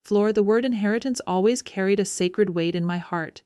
Floor, the word inheritance always carried a sacred weight in my heart.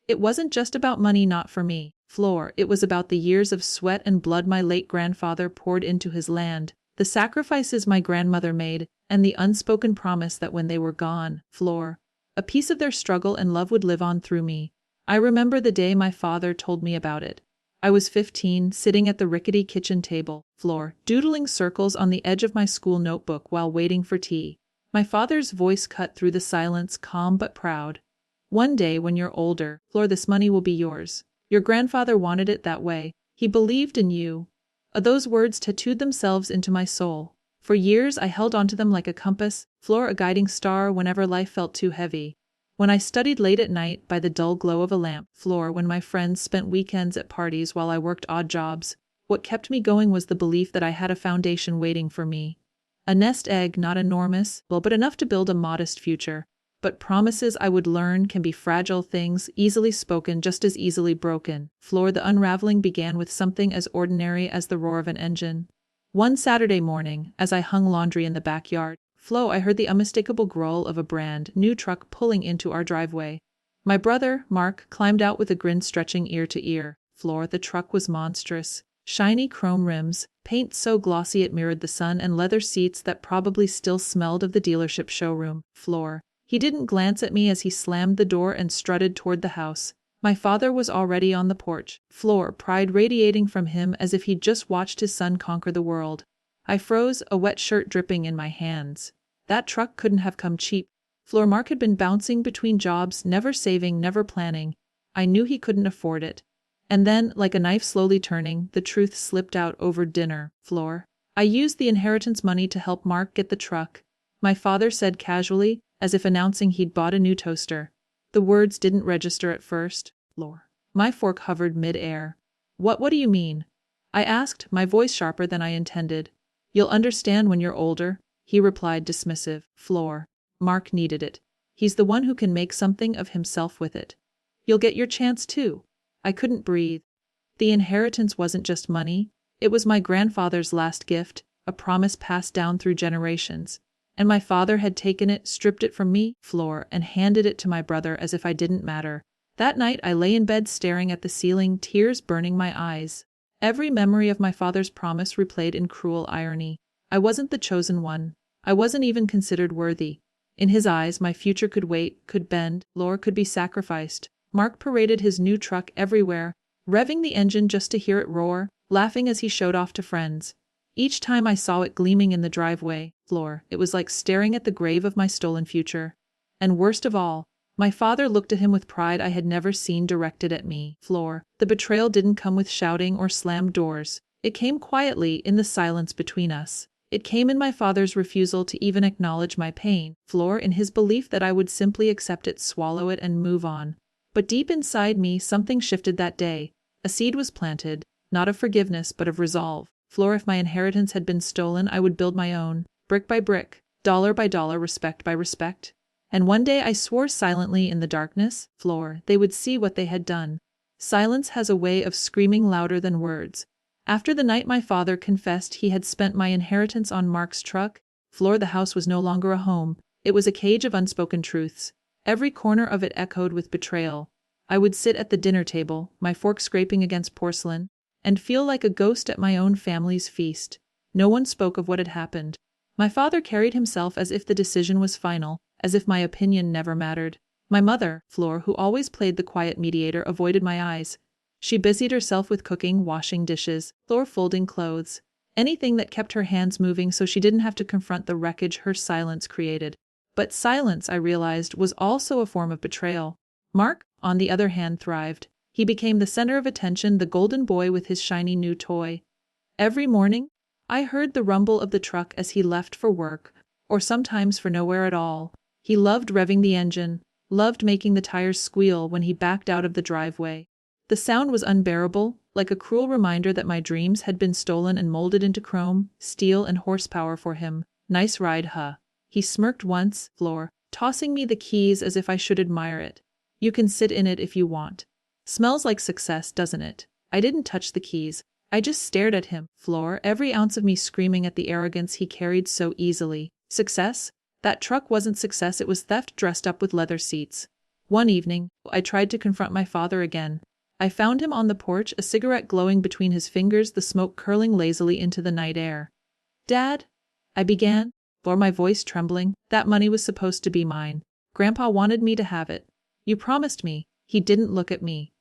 It wasn't just about money, not for me, Floor, it was about the years of sweat and blood my late grandfather poured into his land, the sacrifices my grandmother made, and the unspoken promise that when they were gone, Floor, a piece of their struggle and love would live on through me. I remember the day my father told me about it. I was 15, sitting at the rickety kitchen table, Floor, doodling circles on the edge of my school notebook while waiting for tea. My father's voice cut through the silence, calm but proud. One day when you're older, Floor, this money will be yours. Your grandfather wanted it that way. He believed in you. Those words tattooed themselves into my soul. For years I held onto them like a compass, Floor, a guiding star whenever life felt too heavy. When I studied late at night by the dull glow of a lamp, Floor, when my friends spent weekends at parties while I worked odd jobs, what kept me going was the belief that I had a foundation waiting for me. A nest egg, not enormous, but enough to build a modest future. But promises I would learn can be fragile things, easily spoken, just as easily broken. Floor, the unraveling began with something as ordinary as the roar of an engine. One Saturday morning, as I hung laundry in the backyard, I heard the unmistakable growl of a brand new truck pulling into our driveway. My brother, Mark, climbed out with a grin stretching ear to ear. Floor, the truck was monstrous. Shiny chrome rims, paint so glossy it mirrored the sun, and leather seats that probably still smelled of the dealership showroom. Floor. He didn't glance at me as he slammed the door and strutted toward the house. My father was already on the porch. Floor, pride radiating from him as if he'd just watched his son conquer the world. I froze, a wet shirt dripping in my hands. That truck couldn't have come cheap. Floor, Mark had been bouncing between jobs, never saving, never planning. I knew he couldn't afford it. And then, like a knife slowly turning, the truth slipped out over dinner. Floor. I used the inheritance money to help Mark get the truck. My father said casually, as if announcing he'd bought a new toaster. The words didn't register at first. Floor. My fork hovered mid-air. What do you mean? I asked, my voice sharper than I intended. You'll understand when you're older, he replied dismissive. Floor. Mark needed it. He's the one who can make something of himself with it. You'll get your chance too. I couldn't breathe. The inheritance wasn't just money. It was my grandfather's last gift, a promise passed down through generations. And my father had taken it, stripped it from me, Floor, and handed it to my brother as if I didn't matter. That night I lay in bed staring at the ceiling, tears burning my eyes. Every memory of my father's promise replayed in cruel irony. I wasn't the chosen one. I wasn't even considered worthy. In his eyes, my future could wait, could bend, Floor, could be sacrificed. Mark paraded his new truck everywhere, revving the engine just to hear it roar, laughing as he showed off to friends. Each time I saw it gleaming in the driveway, Floor, it was like staring at the grave of my stolen future. And worst of all, my father looked at him with pride I had never seen directed at me. Floor. The betrayal didn't come with shouting or slammed doors. It came quietly in the silence between us. It came in my father's refusal to even acknowledge my pain. Floor, in his belief that I would simply accept it, swallow it, and move on. But deep inside me, something shifted that day. A seed was planted, not of forgiveness but of resolve. Floor, if my inheritance had been stolen, I would build my own, brick by brick, dollar by dollar, respect by respect. And one day I swore silently in the darkness, Floor, they would see what they had done. Silence has a way of screaming louder than words. After the night my father confessed he had spent my inheritance on Mark's truck, Floor, the house was no longer a home. It was a cage of unspoken truths. Every corner of it echoed with betrayal. I would sit at the dinner table, my fork scraping against porcelain, and feel like a ghost at my own family's feast. No one spoke of what had happened. My father carried himself as if the decision was final, as if my opinion never mattered. My mother, Floor, who always played the quiet mediator, avoided my eyes. She busied herself with cooking, washing dishes, Floor, folding clothes, anything that kept her hands moving so she didn't have to confront the wreckage her silence created. But silence, I realized, was also a form of betrayal. Mark, on the other hand, thrived. He became the center of attention, the golden boy with his shiny new toy. Every morning, I heard the rumble of the truck as he left for work, or sometimes for nowhere at all. He loved revving the engine, loved making the tires squeal when he backed out of the driveway. The sound was unbearable, like a cruel reminder that my dreams had been stolen and molded into chrome, steel, and horsepower for him. Nice ride, huh? He smirked once, Floor, tossing me the keys as if I should admire it. You can sit in it if you want. Smells like success, doesn't it? I didn't touch the keys. I just stared at him, Floor, every ounce of me screaming at the arrogance he carried so easily. Success? That truck wasn't success, it was theft dressed up with leather seats. One evening, I tried to confront my father again. I found him on the porch, a cigarette glowing between his fingers, the smoke curling lazily into the night air. "Dad," I began, or my voice trembling, "that money was supposed to be mine. Grandpa wanted me to have it. You promised me." He didn't look at me.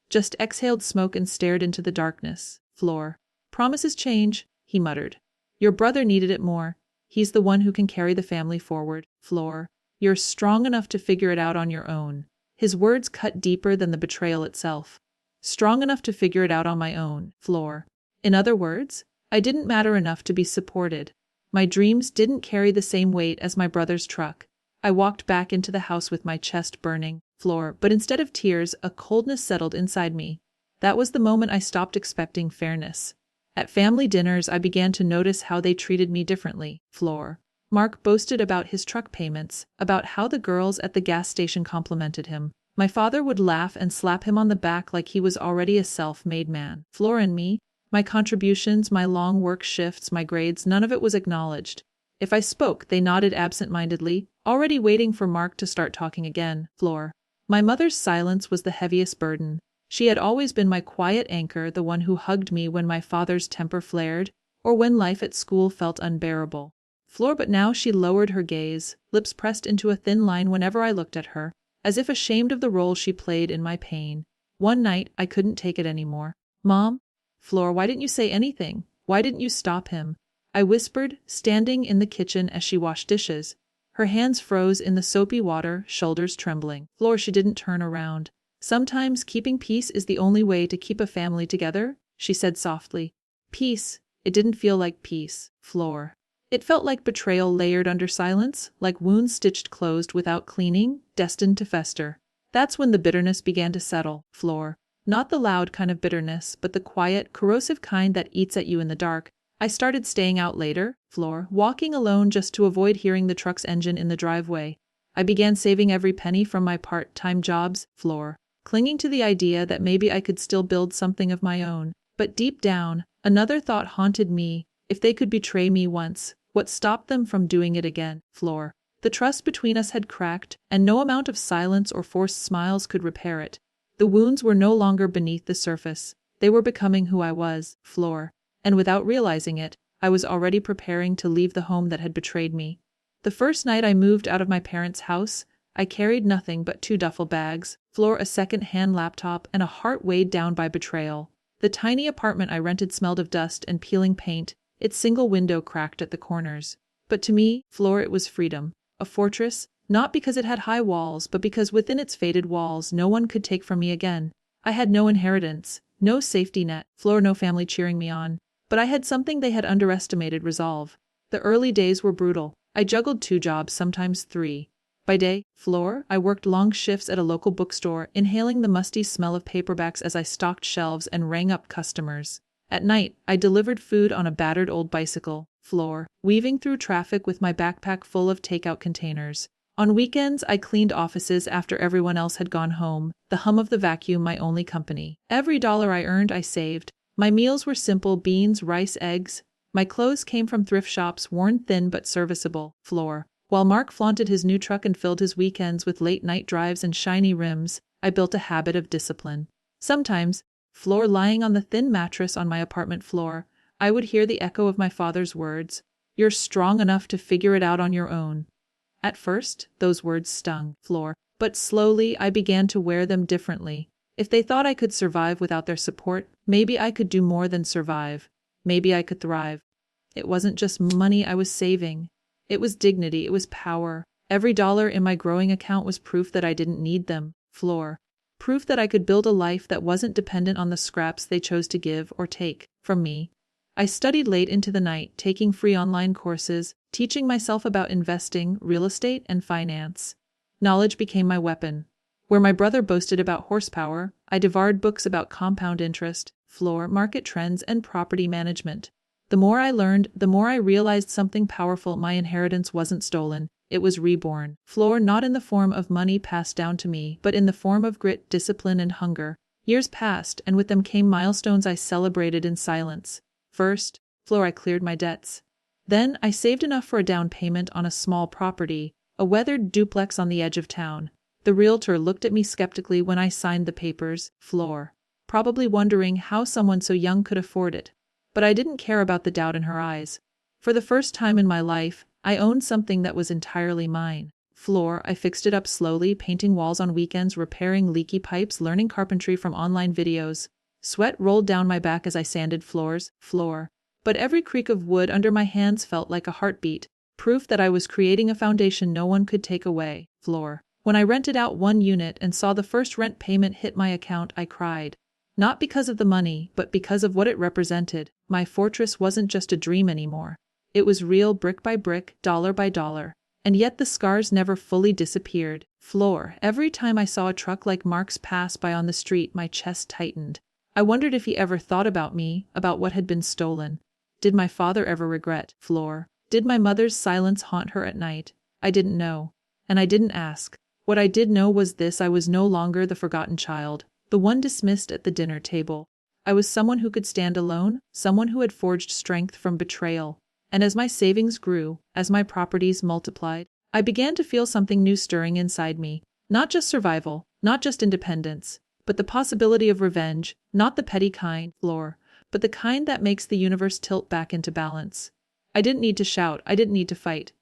Just exhaled smoke and stared into the darkness. "Floor. Promises change," he muttered. "Your brother needed it more. He's the one who can carry the family forward. Floor. You're strong enough to figure it out on your own." His words cut deeper than the betrayal itself. Strong enough to figure it out on my own. Floor. In other words, I didn't matter enough to be supported. My dreams didn't carry the same weight as my brother's truck. I walked back into the house with my chest burning. Floor. But instead of tears, a coldness settled inside me. That was the moment I stopped expecting fairness. At family dinners, I began to notice how they treated me differently. Floor. Mark boasted about his truck payments, about how the girls at the gas station complimented him. My father would laugh and slap him on the back like he was already a self-made man. Floor. And me, my contributions, my long work shifts, my grades, none of it was acknowledged. If I spoke, they nodded absent-mindedly, already waiting for Mark to start talking again. Floor. My mother's silence was the heaviest burden. She had always been my quiet anchor, the one who hugged me when my father's temper flared, or when life at school felt unbearable. Floor. But now she lowered her gaze, lips pressed into a thin line whenever I looked at her, as if ashamed of the role she played in my pain. One night, I couldn't take it anymore. "Mom?" "Floor, why didn't you say anything? Why didn't you stop him?" I whispered, standing in the kitchen as she washed dishes. Her hands froze in the soapy water, shoulders trembling. Floor. She didn't turn around. "Sometimes keeping peace is the only way to keep a family together," she said softly. Peace. It didn't feel like peace. Floor. It felt like betrayal layered under silence, like wounds stitched closed without cleaning, destined to fester. That's when the bitterness began to settle. Floor. Not the loud kind of bitterness, but the quiet, corrosive kind that eats at you in the dark. I started staying out later. Floor. Walking alone just to avoid hearing the truck's engine in the driveway. I began saving every penny from my part-time jobs. Floor. Clinging to the idea that maybe I could still build something of my own. But deep down, another thought haunted me. If they could betray me once, what stopped them from doing it again? Floor. The trust between us had cracked, and no amount of silence or forced smiles could repair it. The wounds were no longer beneath the surface. They were becoming who I was. Floor. And without realizing it, I was already preparing to leave the home that had betrayed me. The first night I moved out of my parents' house, I carried nothing but 2 duffel bags, Floor, a second-hand laptop, and a heart weighed down by betrayal. The tiny apartment I rented smelled of dust and peeling paint, its single window cracked at the corners. But to me, Floor, it was freedom. A fortress, not because it had high walls, but because within its faded walls no one could take from me again. I had no inheritance, no safety net, Floor, no family cheering me on. But I had something they had underestimated: resolve. The early days were brutal. I juggled 2 jobs, sometimes 3. By day, Floor, I worked long shifts at a local bookstore, inhaling the musty smell of paperbacks as I stocked shelves and rang up customers. At night, I delivered food on a battered old bicycle. Floor, weaving through traffic with my backpack full of takeout containers. On weekends, I cleaned offices after everyone else had gone home, the hum of the vacuum my only company. Every dollar I earned, I saved. My meals were simple: beans, rice, eggs. My clothes came from thrift shops, worn thin but serviceable. Floor. While Mark flaunted his new truck and filled his weekends with late-night drives and shiny rims, I built a habit of discipline. Sometimes, Floor, lying on the thin mattress on my apartment floor, I would hear the echo of my father's words, "You're strong enough to figure it out on your own." At first, those words stung. Floor. But slowly, I began to wear them differently. If they thought I could survive without their support, maybe I could do more than survive. Maybe I could thrive. It wasn't just money I was saving. It was dignity, it was power. Every dollar in my growing account was proof that I didn't need them. Floor. Proof that I could build a life that wasn't dependent on the scraps they chose to give or take from me. I studied late into the night, taking free online courses, teaching myself about investing, real estate, and finance. Knowledge became my weapon. Where my brother boasted about horsepower, I devoured books about compound interest, Floor, market trends, and property management. The more I learned, the more I realized something powerful: my inheritance wasn't stolen, it was reborn. Floor, not in the form of money passed down to me, but in the form of grit, discipline, and hunger. Years passed, and with them came milestones I celebrated in silence. First, Floor, I cleared my debts. Then I saved enough for a down payment on a small property, a weathered duplex on the edge of town. The realtor looked at me skeptically when I signed the papers, Floor, probably wondering how someone so young could afford it. But I didn't care about the doubt in her eyes. For the first time in my life, I owned something that was entirely mine. Floor, I fixed it up slowly, painting walls on weekends, repairing leaky pipes, learning carpentry from online videos. Sweat rolled down my back as I sanded floors, floor. But every creak of wood under my hands felt like a heartbeat, proof that I was creating a foundation no one could take away, floor. When I rented out one unit and saw the first rent payment hit my account, I cried. Not because of the money, but because of what it represented. My fortress wasn't just a dream anymore. It was real, brick by brick, dollar by dollar. And yet the scars never fully disappeared. Floor. Every time I saw a truck like Mark's pass by on the street, my chest tightened. I wondered if he ever thought about me, about what had been stolen. Did my father ever regret? Floor. Did my mother's silence haunt her at night? I didn't know. And I didn't ask. What I did know was this: I was no longer the forgotten child, the one dismissed at the dinner table. I was someone who could stand alone, someone who had forged strength from betrayal. And as my savings grew, as my properties multiplied, I began to feel something new stirring inside me. Not just survival, not just independence, but the possibility of revenge, not the petty kind, Floor, but the kind that makes the universe tilt back into balance. I didn't need to shout, I didn't need to fight.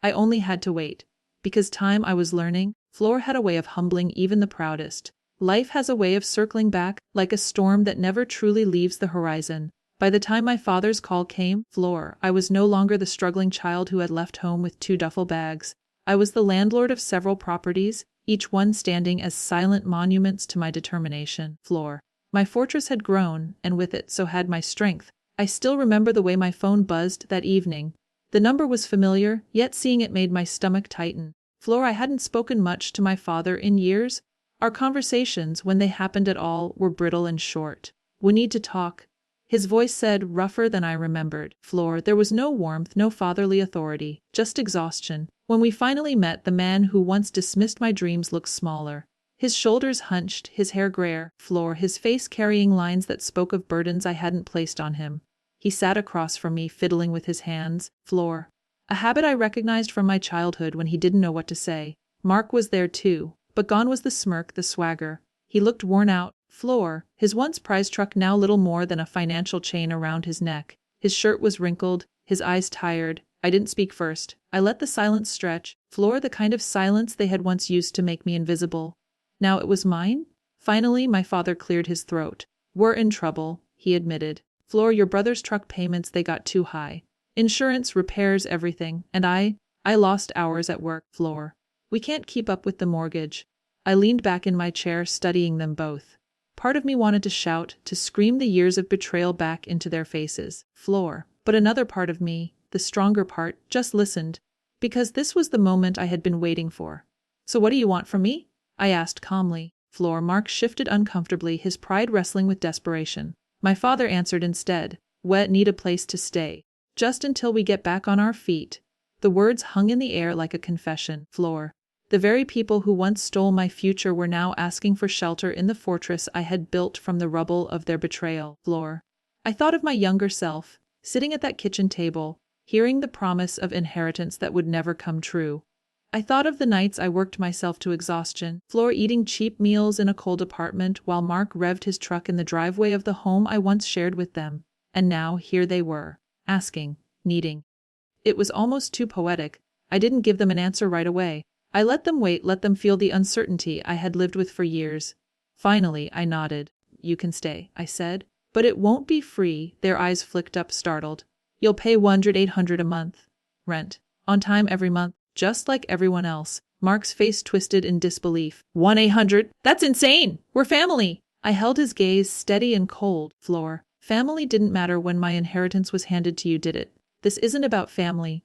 I only had to wait. Because time, I was learning, Floor, had a way of humbling even the proudest. Life has a way of circling back, like a storm that never truly leaves the horizon. By the time my father's call came, Floor, I was no longer the struggling child who had left home with 2 duffel bags. I was the landlord of several properties, each one standing as silent monuments to my determination. Floor. My fortress had grown, and with it so had my strength. I still remember the way my phone buzzed that evening. The number was familiar, yet seeing it made my stomach tighten. Floor, I hadn't spoken much to my father in years. Our conversations, when they happened at all, were brittle and short. We need to talk. His voice said, rougher than I remembered. Floor, there was no warmth, no fatherly authority, just exhaustion. When we finally met, the man who once dismissed my dreams looked smaller. His shoulders hunched, his hair grayer. Floor, his face carrying lines that spoke of burdens I hadn't placed on him. He sat across from me, fiddling with his hands. Floor. A habit I recognized from my childhood when he didn't know what to say. Mark was there too, but gone was the smirk, the swagger. He looked worn out. Floor, his once prized truck now little more than a financial chain around his neck. His shirt was wrinkled, his eyes tired. I didn't speak first. I let the silence stretch. Floor, the kind of silence they had once used to make me invisible. Now it was mine? Finally, my father cleared his throat. We're in trouble, he admitted. Floor, your brother's truck payments, they got too high. Insurance, repairs, everything. And I lost hours at work. Floor. We can't keep up with the mortgage. I leaned back in my chair, studying them both. Part of me wanted to shout, to scream the years of betrayal back into their faces. Floor. But another part of me, the stronger part, just listened. Because this was the moment I had been waiting for. So what do you want from me? I asked calmly. Floor. Mark shifted uncomfortably, his pride wrestling with desperation. My father answered instead. We need a place to stay. Just until we get back on our feet. The words hung in the air like a confession. Floor. The very people who once stole my future were now asking for shelter in the fortress I had built from the rubble of their betrayal. Floor. I thought of my younger self, sitting at that kitchen table, hearing the promise of inheritance that would never come true. I thought of the nights I worked myself to exhaustion, Floor, eating cheap meals in a cold apartment while Mark revved his truck in the driveway of the home I once shared with them. And now here they were. Asking, needing. It was almost too poetic. I didn't give them an answer right away. I let them wait, let them feel the uncertainty I had lived with for years. Finally, I nodded. You can stay, I said. But it won't be free. Their eyes flicked up, startled. You'll pay $800 a month. Rent. On time every month, just like everyone else. Mark's face twisted in disbelief. 1-800? That's insane! We're family! I held his gaze steady and cold. Floor. Family didn't matter when my inheritance was handed to you, did it? This isn't about family.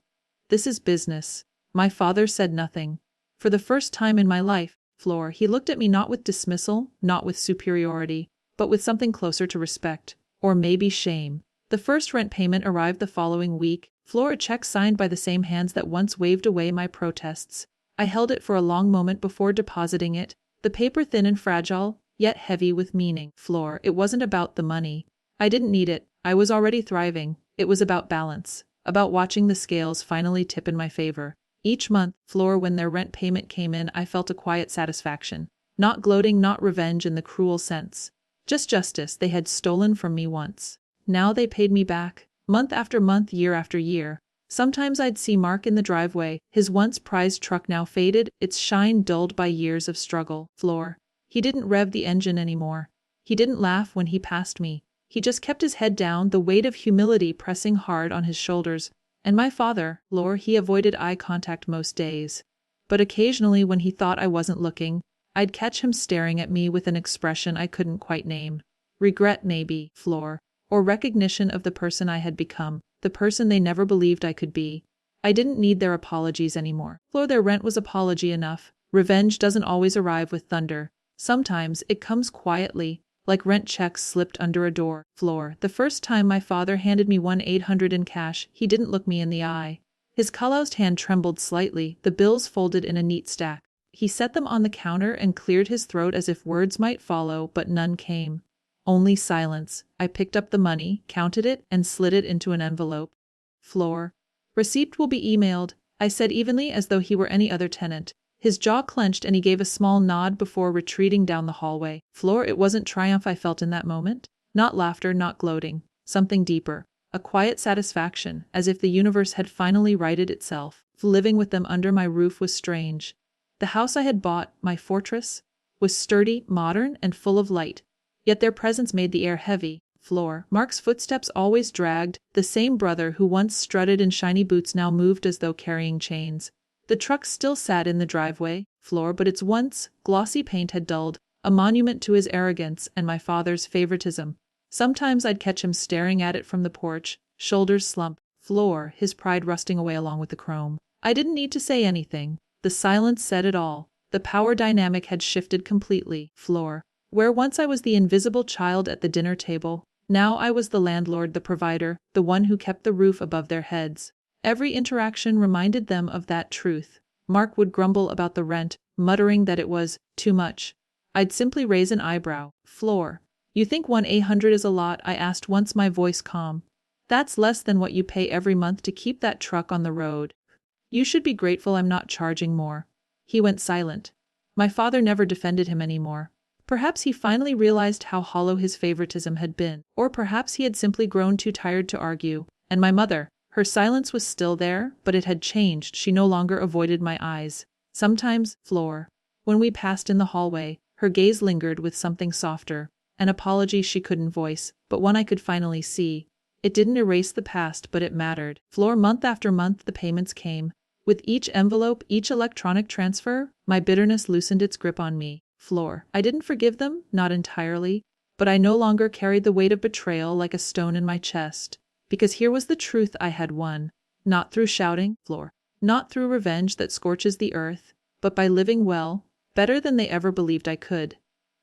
This is business. My father said nothing. For the first time in my life, Floor, he looked at me not with dismissal, not with superiority, but with something closer to respect. Or maybe shame. The first rent payment arrived the following week. Floor, a check signed by the same hands that once waved away my protests. I held it for a long moment before depositing it, the paper thin and fragile, yet heavy with meaning. Floor, it wasn't about the money. I didn't need it. I was already thriving. It was about balance. about watching the scales finally tip in my favor. Each month, Floor, when their rent payment came in, I felt a quiet satisfaction. Not gloating, not revenge in the cruel sense. Just justice. They had stolen from me once. Now they paid me back, month after month, year after year. Sometimes I'd see Mark in the driveway, his once prized truck now faded, its shine dulled by years of struggle. Floor. He didn't rev the engine anymore. He didn't laugh when he passed me. He just kept his head down, the weight of humility pressing hard on his shoulders. And my father, Lord, he avoided eye contact most days. But occasionally, when he thought I wasn't looking, I'd catch him staring at me with an expression I couldn't quite name. Regret, maybe, Floor, or recognition of the person I had become, the person they never believed I could be. I didn't need their apologies anymore. Floor, their rent was apology enough. Revenge doesn't always arrive with thunder. Sometimes it comes quietly, like rent checks slipped under a door. Floor. The first time my father handed me $1,800 in cash, he didn't look me in the eye. His calloused hand trembled slightly, the bills folded in a neat stack. He set them on the counter and cleared his throat as if words might follow, but none came. Only silence. I picked up the money, counted it, and slid it into an envelope. Floor. Receipt will be emailed, I said evenly as though he were any other tenant. His jaw clenched and he gave a small nod before retreating down the hallway. Floor, it wasn't triumph I felt in that moment. Not laughter, not gloating. Something deeper. A quiet satisfaction, as if the universe had finally righted itself. Living with them under my roof was strange. The house I had bought, my fortress, was sturdy, modern, and full of light. Yet their presence made the air heavy. Floor. Mark's footsteps always dragged. The same brother who once strutted in shiny boots now moved as though carrying chains. The truck still sat in the driveway, Floor, but its once glossy paint had dulled, a monument to his arrogance and my father's favoritism. Sometimes I'd catch him staring at it from the porch, shoulders slumped, Floor, his pride rusting away along with the chrome. I didn't need to say anything. The silence said it all. The power dynamic had shifted completely. Floor. Where once I was the invisible child at the dinner table, now I was the landlord, the provider, the one who kept the roof above their heads. Every interaction reminded them of that truth. Mark would grumble about the rent, muttering that it was too much. I'd simply raise an eyebrow. Floor. You think $1,800 is a lot? I asked once, my voice calm. That's less than what you pay every month to keep that truck on the road. You should be grateful I'm not charging more. He went silent. My father never defended him anymore. Perhaps he finally realized how hollow his favoritism had been, or perhaps he had simply grown too tired to argue. And my mother, her silence was still there, but it had changed. She no longer avoided my eyes. Sometimes, Floor. When we passed in the hallway, her gaze lingered with something softer, an apology she couldn't voice, but one I could finally see. It didn't erase the past, but it mattered. Floor. Month after month the payments came. With each envelope, each electronic transfer, my bitterness loosened its grip on me. Floor. I didn't forgive them, not entirely, but I no longer carried the weight of betrayal like a stone in my chest. Because here was the truth I had won. Not through shouting, Floor. Not through revenge that scorches the earth, but by living well, better than they ever believed I could.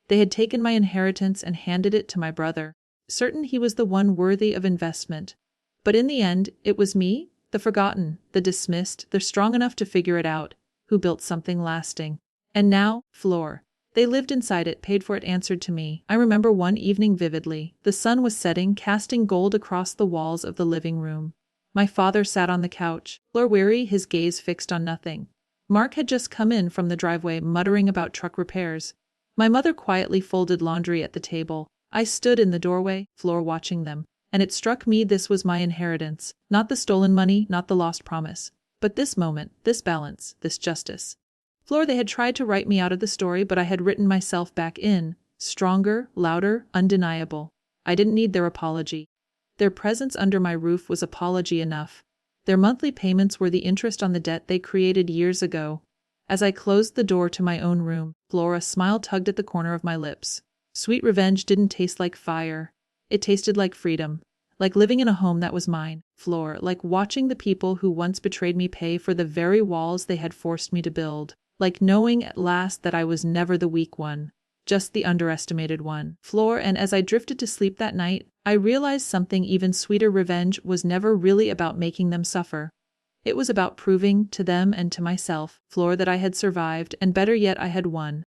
They had taken my inheritance and handed it to my brother, certain he was the one worthy of investment. But in the end, it was me, the forgotten, the dismissed, the strong enough to figure it out, who built something lasting. And now, Floor. They lived inside it, paid for it, answered to me. I remember one evening vividly. The sun was setting, casting gold across the walls of the living room. My father sat on the couch, Floor weary, his gaze fixed on nothing. Mark had just come in from the driveway, muttering about truck repairs. My mother quietly folded laundry at the table. I stood in the doorway, Floor, watching them. And it struck me this was my inheritance. Not the stolen money, not the lost promise. But this moment, this balance, this justice. Floor. They had tried to write me out of the story, but I had written myself back in. Stronger, louder, undeniable. I didn't need their apology. Their presence under my roof was apology enough. Their monthly payments were the interest on the debt they created years ago. As I closed the door to my own room, Floor, a smile tugged at the corner of my lips. Sweet revenge didn't taste like fire. It tasted like freedom. Like living in a home that was mine. Floor. Like watching the people who once betrayed me pay for the very walls they had forced me to build. Like knowing at last that I was never the weak one, just the underestimated one. Floor. And as I drifted to sleep that night, I realized something even sweeter. Revenge was never really about making them suffer. It was about proving to them and to myself, Floor, that I had survived, and better yet, I had won.